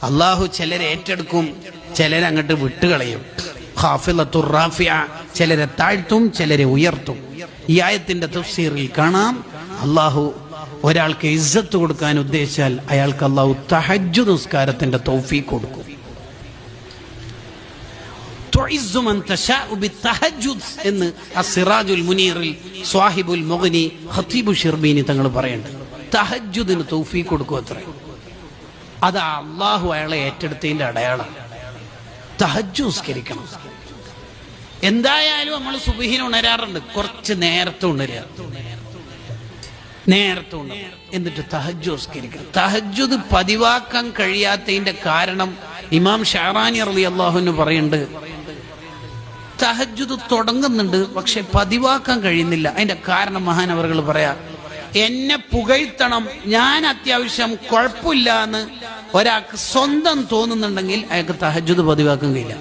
അള്ളാഹു ചിലരെ ഏറ്റെടുക്കും, ചിലരെ അങ്ങോട്ട് വിട്ടുകളയും. ഖാഫിളത്തുർ റാഫിഅ, ചിലരെ താഴ്ത്തും ചിലരെ ഉയർത്തും. ഈ ആയത്തിന്റെ തഫ്സീറിൽ കാണാം, അള്ളാഹു ഒരാൾക്ക് ഇസ്സത്ത് കൊടുക്കാൻ ഉദ്ദേശിച്ചാൽ അയാൾക്ക് അള്ളാഹു തഹജ്ജുദ് നിസ്കാരത്തിന്റെ തൗഫീഖ് കൊടുക്കും. തുഇസ്സു മൻ തശാഉ ബിത്തഹജ്ജുദ് എന്ന് അസ്സിറാജുൽ മുനീറിൽ സ്വാഹിബുൽ മുഗ്നി ഖതീബു ഷിർബീനി തങ്ങൾ പറയുന്നുണ്ട്. തഹജ്ജുദിന് തൗഫീഖ് കൊടുക്കും അത്രേ. അത് അള്ളാഹു അയാളെ ഏറ്റെടുത്തതിന്റെ അടയാളം. തഹജ്ജുദ് നിസ്കരിക്കണം. എന്തായാലും നമ്മൾ സുബ്ഹിന് ഉണരാറുണ്ട്, കുറച്ച് നേരത്തെ ഉണരുക, നേരത്തെ ഉണരുക, എന്നിട്ട് തഹജ്ജുദ് നിസ്കരിക്കണം. തഹജ്ജുദ് പതിവാക്കാൻ കഴിയാത്തതിന്റെ കാരണം ഇമാം ഷഅറാനി റളിയല്ലാഹു അൻഹു പറയുന്നുണ്ട്, തഹജ്ജുദ് തുടങ്ങുന്നുണ്ട് പക്ഷെ പതിവാക്കാൻ കഴിയുന്നില്ല. അതിന്റെ കാരണം മഹാനവറുകൾ പറയാ, എന്നെ പുകഴ്ത്തണം, ഞാൻ അത്യാവശ്യം കുഴപ്പമില്ല എന്ന് ഒരാൾക്ക് സ്വന്തം തോന്നുന്നുണ്ടെങ്കിൽ അയാൾക്ക് തഹജ്ജുദ് പതിവാക്കാൻ കഴിയില്ല.